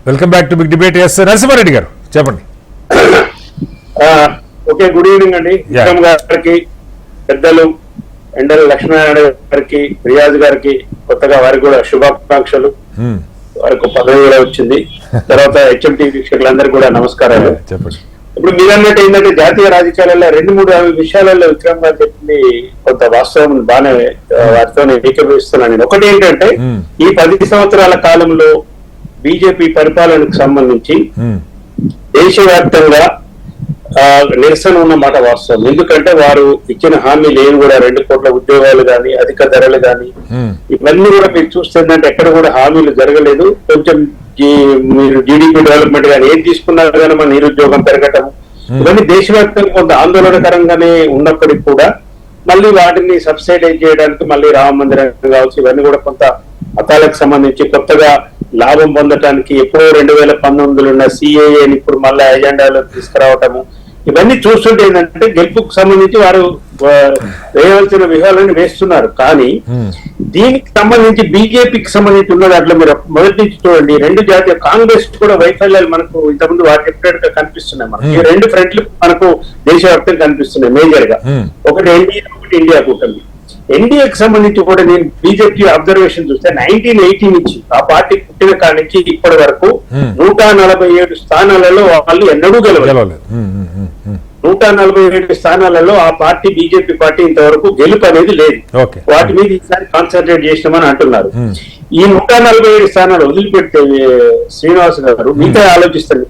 Welcome back to big debate. S Narasimha Reddy గారు చెప్పండి. Okay, good evening అండి. విక్రమ్ గారికి, పెద్దలు ఎండల లక్ష్మీనారాయణ గారికి, రియాజ్ గారికి కొత్తగా వారికి కూడా శుభాకాంక్షలు. వారికి పదవి కూడా వచ్చింది. తర్వాత హెచ్ఎంటీ వీక్షకులందరికీ కూడా నమస్కారాలు. చెప్పండి. ఇప్పుడు మీరు అన్నట్టు ఏంటంటే జాతీయ రాజకీయాలలో 2-3 విషయాలలో విక్రమ్ గారు చెప్పింది కొంత వాస్తవం బాగానే వారితో ఏకీభవిస్తున్నాను నేను. ఒకటి ఏంటంటే ఈ 10 సంవత్సరాల కాలంలో బీజేపీ పరిపాలనకు సంబంధించి దేశవ్యాప్తంగా నిరసన ఉన్నమాట వాస్తవం. ఎందుకంటే వారు ఇచ్చిన హామీలు ఏవి కూడా 2 కోట్ల ఉద్యోగాలు గాని, అధిక ధరలు గాని, ఇవన్నీ కూడా మీరు చూస్తుందంటే ఎక్కడ కూడా హామీలు జరగలేదు. కొంచెం మీరు జీడీపీ డెవలప్మెంట్ గానీ ఏం తీసుకున్నారు కానీ మన నిరుద్యోగం పెరగటం, ఇవన్నీ దేశవ్యాప్తంగా కొంత ఆందోళనకరంగానే ఉన్నప్పటికీ కూడా మళ్ళీ వాటిని సబ్సిడైజ్ చేయడానికి మళ్ళీ రామ మందిరం కావచ్చు, ఇవన్నీ కూడా కొంత మతాలకు సంబంధించి కొత్తగా లాభం పొందటానికి ఎప్పుడో 2019లో ఉన్న సిఏఏని ఇప్పుడు మళ్ళీ ఎజెండాలో తీసుకురావటము, ఇవన్నీ చూస్తుంటే ఏంటంటే గెలుపుకు సంబంధించి వారు వేయవలసిన వ్యూహాలను వేస్తున్నారు. కానీ దీనికి సంబంధించి బీజేపీకి సంబంధించి ఉన్న దాంట్లో మీరు మొదటి నుంచి చూడండి, 2 జాతీయ కాంగ్రెస్ కూడా వైఫల్యాలు మనకు ఇంతకుముందు వాటి ఎప్పుడైతే కనిపిస్తున్నాయి. మనకు ఈ 2 ఫ్రంట్లు మనకు దేశవ్యాప్తంగా కనిపిస్తున్నాయి మేజర్ గా. ఒకటి ఎన్డీఏ, ఒకటి ఇండియా కూటమి. ఎన్డీఏకి సంబంధించి కూడా నేను బీజేపీ అబ్జర్వేషన్ చూస్తే 1980 నుంచి ఆ పార్టీ పుట్టిన కాడి నుంచి ఇప్పటి వరకు 147 స్థానాలలో వాళ్ళు ఎన్నడూ గెలవలేదు. 147 స్థానాలలో ఆ పార్టీ బీజేపీ పార్టీ ఇంతవరకు గెలుపు అనేది లేదు. వాటి మీద ఈసారి కాన్సన్ట్రేట్ చేసినామని అంటున్నారు. ఈ 147 స్థానాలు వదిలిపెడితే శ్రీనివాస్ గారు మిగతా ఆలోచిస్తారు.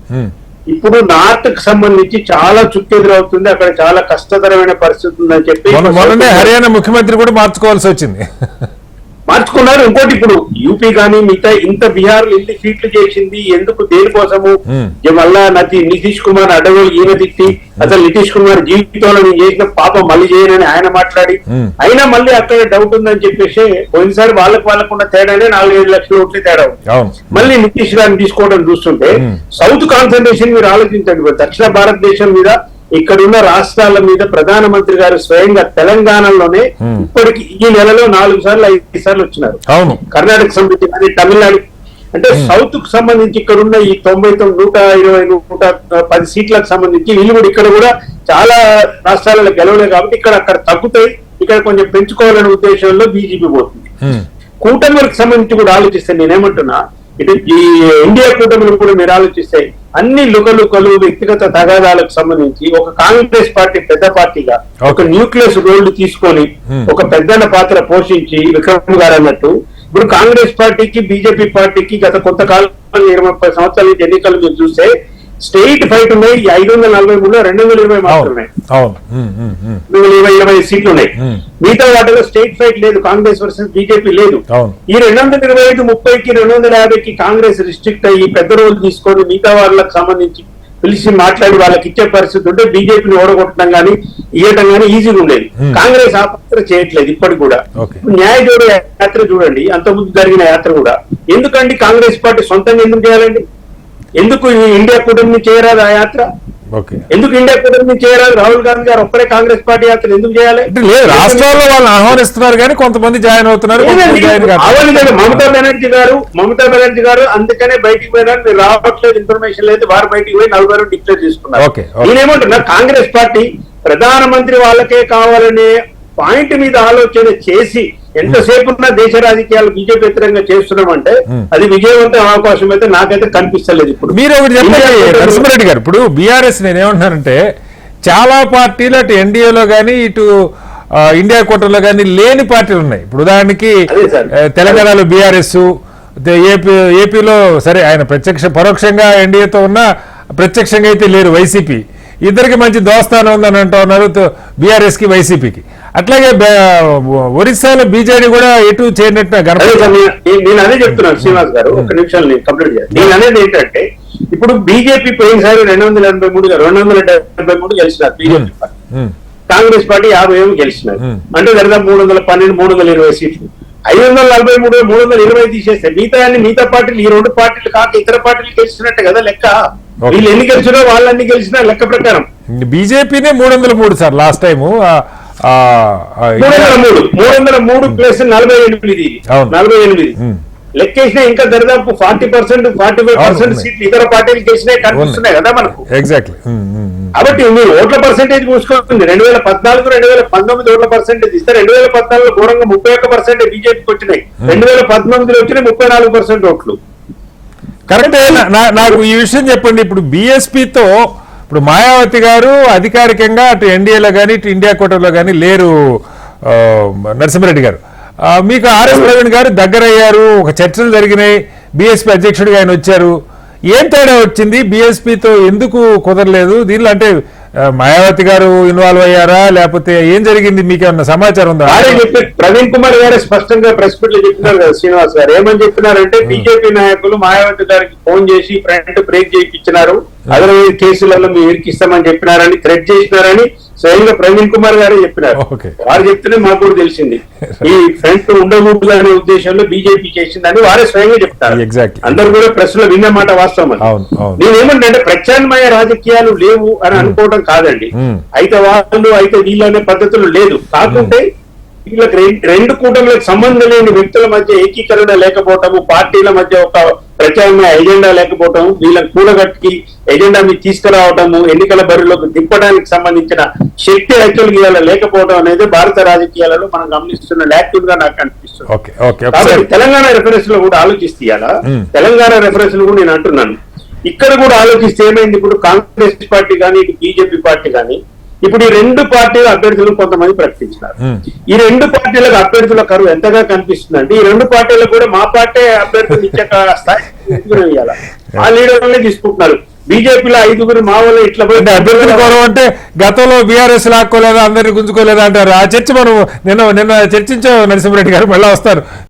ఇప్పుడు నార్త్ కు సంబంధించి చాలా చుక్కెదురవుతుంది, అక్కడ చాలా కష్టతరమైన పరిస్థితి ఉందని చెప్పి మొన్ననే హర్యానా ముఖ్యమంత్రి కూడా మార్చుకోవాల్సి వచ్చింది. మార్చుకున్నారు. ఇంకోటి ఇప్పుడు యూపీ కానీ మిగతా ఇంత బీహార్ ఎన్ని సీట్లు చేసింది ఎందుకు, దేనికోసము? మళ్ళా నితీష్ కుమార్ అడవులు ఈయన తిట్టి అసలు నితీష్ కుమార్ జీవితంలో నేను చేసిన పాపం మళ్ళీ చేయనని ఆయన మాట్లాడి, అయినా మళ్ళీ అక్కడ డౌట్ ఉందని చెప్పేసి పోయినసారి వాళ్ళకున్న తేడానే 4-5 లక్షల ఓట్లే తేడా మళ్ళీ నితీష్ గారిని తీసుకోవడం చూస్తుంటే సౌత్ కాన్సన్ట్రేషన్ మీరు ఆలోచించండి. దక్షిణ భారతదేశం మీద, ఇక్కడున్న రాష్ట్రాల మీద ప్రధానమంత్రి గారు స్వయంగా తెలంగాణలోనే ఇప్పటికి ఈ నెలలో 4 సార్లు 5 సార్లు వచ్చినారు. కర్ణాటక సంబంధించి, తమిళనాడు అంటే సౌత్ కు సంబంధించి ఇక్కడున్న ఈ 110 సీట్లకు సంబంధించి వీళ్ళు కూడా ఇక్కడ కూడా చాలా రాష్ట్రాలలో గెలవలేదు కాబట్టి అక్కడ తగ్గుతాయి, ఇక్కడ కొంచెం పెంచుకోవాలనే ఉద్దేశంలో బీజేపీ పోతుంది. కూటమిలకు సంబంధించి కూడా ఆలోచిస్తే నేనేమంటున్నా, ఇటు ఈ ఇండియా కూటమిని కూడా మీరు ఆలోచిస్తే అన్ని లుకలుకలు వ్యక్తిగత తగాదాలకు సంబంధించి ఒక కాంగ్రెస్ పార్టీ పెద్ద పార్టీగా ఒక న్యూక్లియస్ రోల్ తీసుకొని ఒక పెద్దన్న పాత్ర పోషించి విక్రమ్ గారు అన్నట్టు ఇప్పుడు కాంగ్రెస్ పార్టీకి బీజేపీ పార్టీకి గత కొంతకాలం 20-30 సంవత్సరాల నుంచి ఎన్నికలు మీరు చూస్తే స్టేట్ ఫైట్ ఉన్నాయి. 543లో 220 మాత్రమే ఉన్నాయి, 220 సీట్లు ఉన్నాయి. మిగతా వాటిలో స్టేట్ ఫైట్ లేదు, కాంగ్రెస్ వర్సెస్ బీజేపీ లేదు. ఈ 225, 30కి 250కి కాంగ్రెస్ రిస్ట్రిక్ట్ అయ్యి పెద్ద రోజు తీసుకొని మిగతా వాళ్ళకి సంబంధించి పిలిచి మాట్లాడి వాళ్ళకి ఇచ్చే పరిస్థితి ఉంటే బీజేపీని ఓడగొట్టడం కానీ ఇవ్వడం కానీ ఈజీగా ఉండేది. కాంగ్రెస్ ఆ పాత్ర చేయట్లేదు ఇప్పటికి కూడా. న్యాయ జోడో యాత్ర చూడండి, అంతకుముందు జరిగిన యాత్ర కూడా ఎందుకండి కాంగ్రెస్ పార్టీ సొంతంగా ఎందుకు చేయాలండి? ఎందుకు ఇండియా కూటమిని చేయరాదు ఆ యాత్ర? ఎందుకు ఇండియా కూటమిని చేయరాదు? రాహుల్ గాంధీ గారు ఒక్కడే కాంగ్రెస్ పార్టీ యాత్ర ఎందుకు చేయాలి? రాష్ట్రాల్లో వాళ్ళు ఆహ్వానిస్తున్నారు కానీ కొంతమంది జాయిన్ అవుతున్నారు. మమతా బెనర్జీ గారు అందుకనే బయటికి పోయినారు, మీరు రావట్లేదు ఇన్ఫర్మేషన్ లేదు, వారు బయటికి పోయి 40 డిక్లేర్ చేసుకున్నారు. నేనేమంటున్నా, కాంగ్రెస్ పార్టీ ప్రధానమంత్రి వాళ్ళకే కావాలనే పాయింట్ మీద ఆలోచన చేసి ఎంతసేపు ఉన్న దేశ రాజకీయాలు బీజేపీ వ్యతిరేకంగా చేస్తున్నామంటే అది విజయవంతం అవకాశం అయితే నాకైతే కనిపిస్తలేదు. ఇప్పుడు మీరు ఒకటి చెప్పండి నరసింహారెడ్డి గారు, ఇప్పుడు బీఆర్ఎస్ నేనేమంటున్నానంటే చాలా పార్టీలు అటు ఎన్డీఏలో కానీ ఇటు ఇండియా కూటమిలో కానీ లేని పార్టీలు ఉన్నాయి. ఇప్పుడు ఉదాహరణకి తెలంగాణలో బీఆర్ఎస్, ఏపీలో సరే ఆయన పరోక్షంగా ఎన్డీఏతో ఉన్న, ప్రత్యక్షంగా అయితే లేరు వైసీపీ. ఇద్దరికి మంచి దోస్తానం ఉందని అంటూ ఉన్నారు బీఆర్ఎస్ కి వైసీపీకి. అట్లాగే ఒరిస్సాలో బీజేడీ కూడా ఎటు చేరినట్టు నేను అదే చెప్తున్నాను శ్రీనివాస్ గారు, ఒక నిమిషాలు నేను కంప్లీట్ చేయాలి. నేను అనేది ఏంటంటే ఇప్పుడు బీజేపీ పోయినసారి 283 గెలిచినారు బీజేపీ పార్టీ, కాంగ్రెస్ పార్టీ 50 గెలిచినారు. అంటే దాదాపు 312, 320 సీట్లు. 543, 320 తీసేస్తే మిగతా పార్టీలు ఈ 2 పార్టీలు కాక ఇతర పార్టీలు గెలిచినట్టే కదా లెక్క. వీళ్ళు ఎన్ని గెలిచినా వాళ్ళన్ని గెలిచినా లెక్క ప్రకారం బీజేపీనే 303 సార్ లాస్ట్ టైం. 303 ప్లస్ 48. లెక్కేసినా ఇంకా దరిదాపు 40%, 45% సీట్లు ఇతర పార్టీలు గెలిచినా కనిపిస్తున్నాయి కదా మనకు. ఎగ్జాక్ట్లీ. కాబట్టి మీరు ఓట్ల పర్సెంటేజ్ చూసుకోండి. 2014, 2019 ఓట్ల పర్సెంటేజ్ ఇస్తే 2014 ఘోరంగా 31% బీజేపీకి వచ్చినాయి. 2019 వచ్చినాయి 34% ఓట్లు. కరెక్టే. నాకు ఈ విషయం చెప్పండి. ఇప్పుడు బీఎస్పీతో ఇప్పుడు మాయావతి గారు అధికారికంగా అటు ఎన్డీఏలో కానీ ఇటు ఇండియా కూటమిలో కానీ లేరు. నరసింహారెడ్డి గారు మీకు ఆర్ఎస్ ప్రవీణ్ గారు దగ్గర అయ్యారు, ఒక చర్చలు జరిగినాయి, బీఎస్పీ అధ్యక్షుడిగా ఆయన వచ్చారు. ఏం తేడా వచ్చింది? బీఎస్పీతో ఎందుకు కుదరలేదు దీనిలో? అంటే మాయావతి గారు ఇన్వాల్వ్ అయ్యారా లేకపోతే ఏం జరిగింది? మీకు ఏమన్నా సమాచారం ఉందా? ప్రవీణ్ కుమార్ గారు స్పష్టంగా ప్రెస్ మీట్ లో చెప్తున్నారు కదా శ్రీనివాస్ గారు. ఏమని చెప్తున్నారంటే బీజేపీ నాయకులు మాయావతి గారికి ఫోన్ చేసి ఫ్రంట్ బ్రేక్ చేయించినారు, అదర్వైజ్ కేసులలో మీరు ఇరికిస్తామని చెప్పినారని, థ్రెట్ చేసినారని స్వయంగా ప్రవీణ్ కుమార్ గారే చెప్పినారు. వారు చెప్తేనే మాకు కూడా తెలిసింది. ఈ ఫ్రంట్ ఉండకూడదు అనే ఉద్దేశంలో బీజేపీ చేసిందని వారే స్వయంగా చెప్తారు. అందరూ కూడా ప్రెస్ లో విన్న మాట వాస్తవం. నేనేమంటే ప్రత్యామ్నాయ రాజకీయాలు లేవు అని అనుకోవడం కాదండి. అయితే వాళ్ళు అయితే వీళ్ళనే పద్ధతులు లేదు. కాకుంటే వీళ్ళకి రెండు కూటమిలకు సంబంధం లేని వ్యక్తుల మధ్య ఏకీకరణ లేకపోవటము, పార్టీల మధ్య ఒక ప్రత్యామ్నాయ ఎజెండా లేకపోవటము, వీళ్ళని కూడగట్టి ఎజెండా మీద తీసుకురావటము, ఎన్నికల బరిలోకి దింపడానికి సంబంధించిన శక్తి యాక్చువల్గా ఇవాళ లేకపోవడం అనేది భారత రాజకీయాలలో మనం గమనిస్తున్న లాక్యూన్ గా నాకు అనిపిస్తుంది. కాబట్టి తెలంగాణ రెఫరెన్స్ లో కూడా ఆలోచిస్తే ఇవాళ తెలంగాణ రెఫరెన్స్ లో కూడా నేను అంటున్నాను, ఇక్కడ కూడా ఆలోచిస్తే ఏమైంది? ఇప్పుడు కాంగ్రెస్ పార్టీ కానీ ఇటు బీజేపీ పార్టీ కానీ ఇప్పుడు ఈ రెండు పార్టీల అభ్యర్థులను కొంతమంది ప్రకటించినారు. ఈ రెండు పార్టీలకు అభ్యర్థుల కరువు ఎంతగా కనిపిస్తుందంటే ఈ రెండు పార్టీలకు కూడా మా పార్టీ అభ్యర్థులు ఇచ్చే స్థాయి ఆ లీడర్లనే తీసుకుంటున్నారు. బీజేపీలో 5 మా వాళ్ళు ఇట్లా అభ్యర్థుల గౌరవం అంటే గతంలో బీఆర్ఎస్ లాక్కోలేదా, అందరినీ గుంజుకోలేదా అంటారు. ఆ చర్చ మనం నిన్న చర్చించాం నరసింహారెడ్డి గారు. మళ్ళీ వస్తారు.